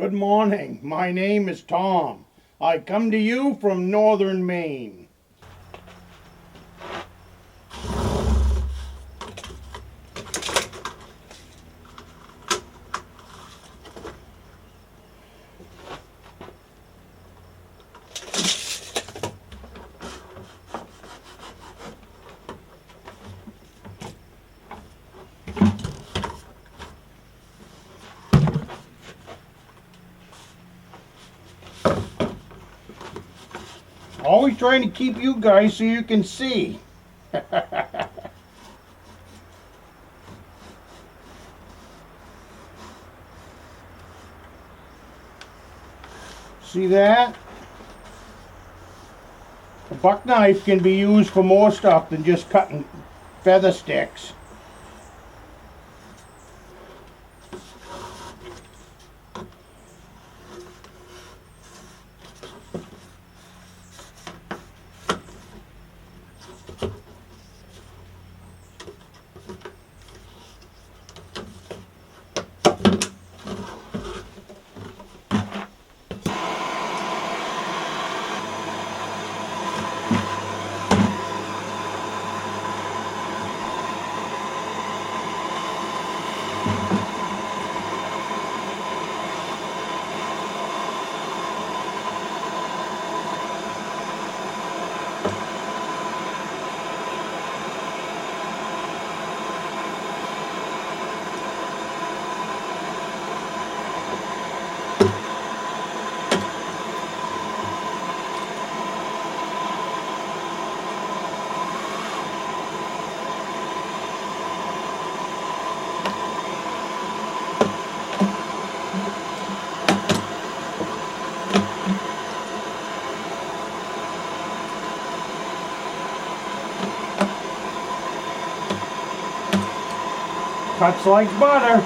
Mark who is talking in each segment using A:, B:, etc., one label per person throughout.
A: Good morning. My name is Tom. I come to you from northern Maine. Always trying to keep you guys so you can see. See that? A buck knife can be used for more stuff than just cutting feather sticks. Cuts like butter.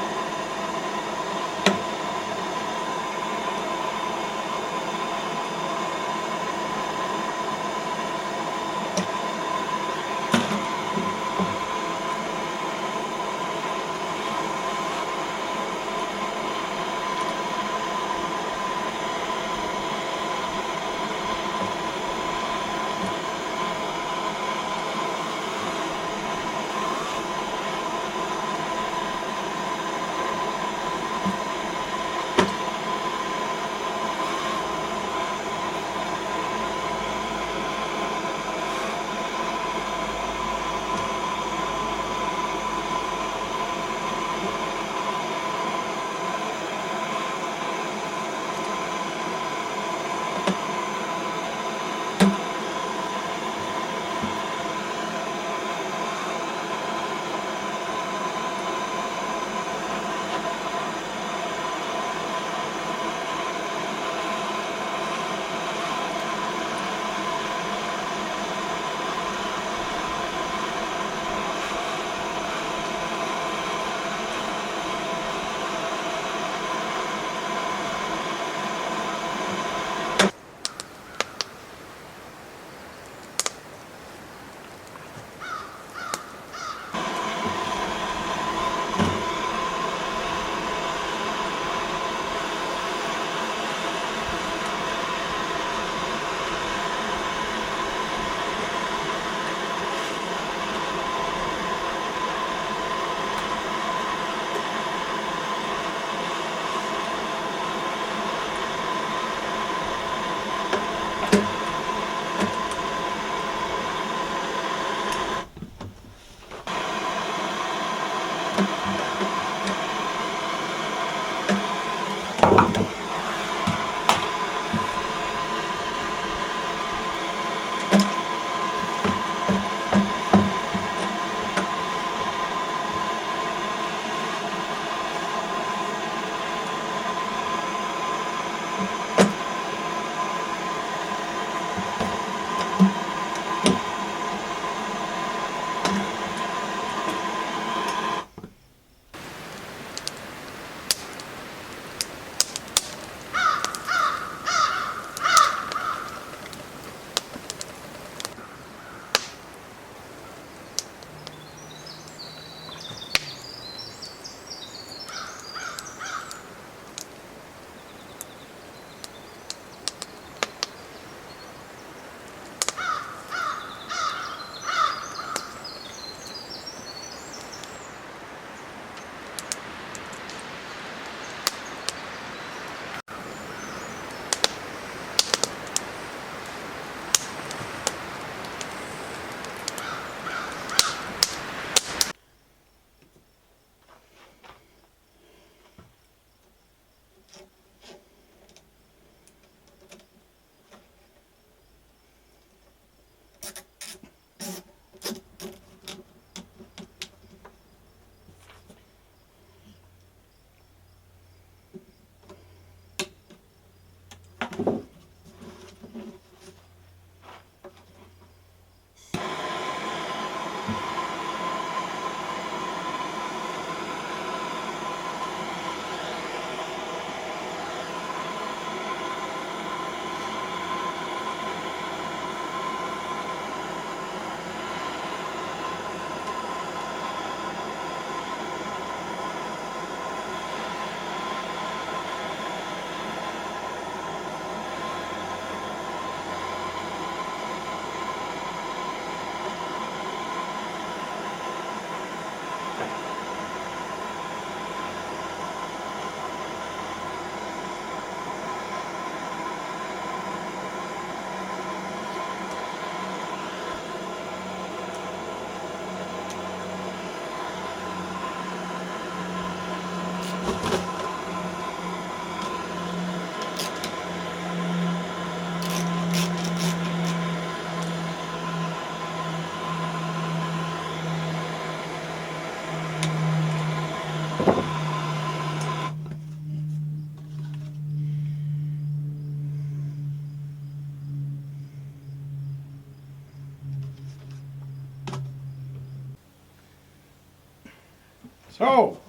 A: So,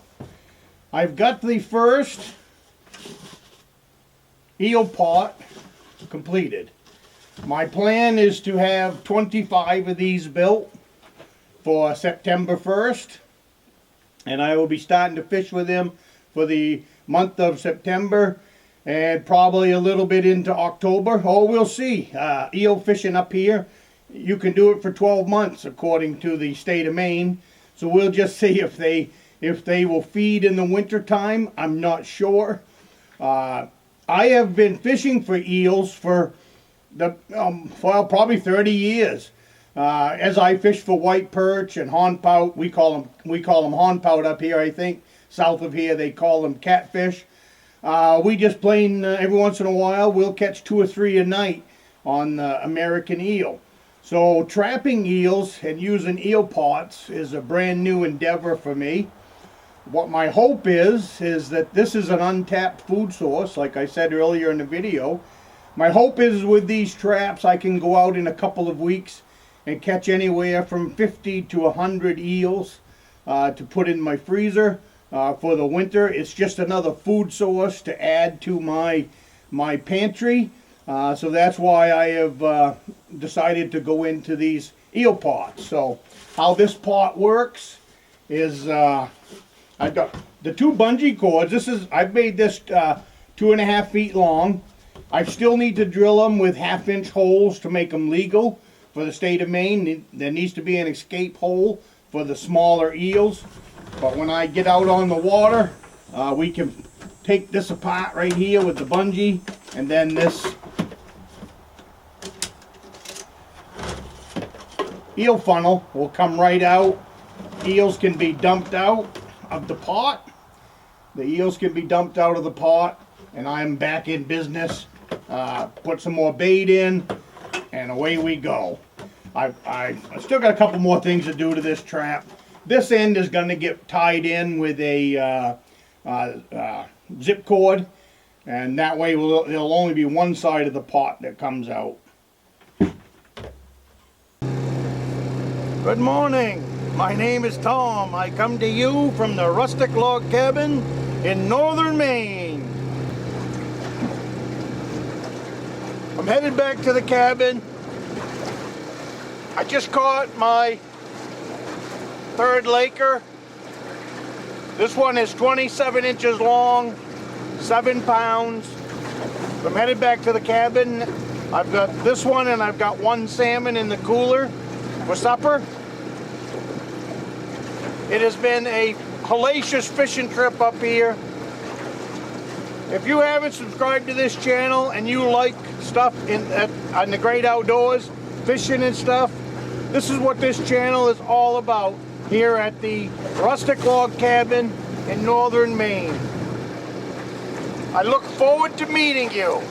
A: I've got the first eel pot completed. My plan is to have 25 of these built for September 1st, and I will be starting to fish with them for the month of September and probably a little bit into October. Oh, we'll see. Eel fishing up here, you can do it for 12 months according to the state of Maine. So we'll just see if they will feed in the winter time. I'm not sure. I have been fishing for eels for well, probably 30 years. As I fish for white perch and hornpout, we call them hornpout up here. I think south of here they call them catfish. We just plain every once in a while we'll catch 2 or 3 a night on the American eel. So trapping eels and using eel pots is a brand new endeavor for me. What my hope is that this is an untapped food source, like I said earlier in the video. My hope is with these traps I can go out in a couple of weeks and catch anywhere from 50 to 100 eels to put in my freezer for the winter. It's just another food source to add to my pantry. So that's why I have decided to go into these eel pots. So how this pot works is I've got the 2 bungee cords. I've made this 2.5 feet long. I still need to drill them with 1/2-inch holes to make them legal for the state of Maine. There needs to be an escape hole for the smaller eels. But when I get out on the water, we can take this apart right here with the bungee, and then this eel funnel will come right out. Eels can be dumped out of the pot. The eels can be dumped out of the pot, and I'm back in business. Put some more bait in, and away we go. I still got a couple more things to do to this trap. This end is going to get tied in with a zip cord, and that way there'll only be one side of the pot that comes out. Good morning. My name is Tom. I come to you from the Rustic log cabin in northern Maine. I'm headed back to the cabin. I just caught my 3rd laker. This one is 27 inches long, 7 pounds. I'm headed back to the cabin. I've got this one and I've got 1 salmon in the cooler for supper. It has been a hellacious fishing trip up here. If you haven't subscribed to this channel and you like stuff in the great outdoors, fishing and stuff, this is what this channel is all about here at the Rustic log cabin in northern Maine. I look forward to meeting you.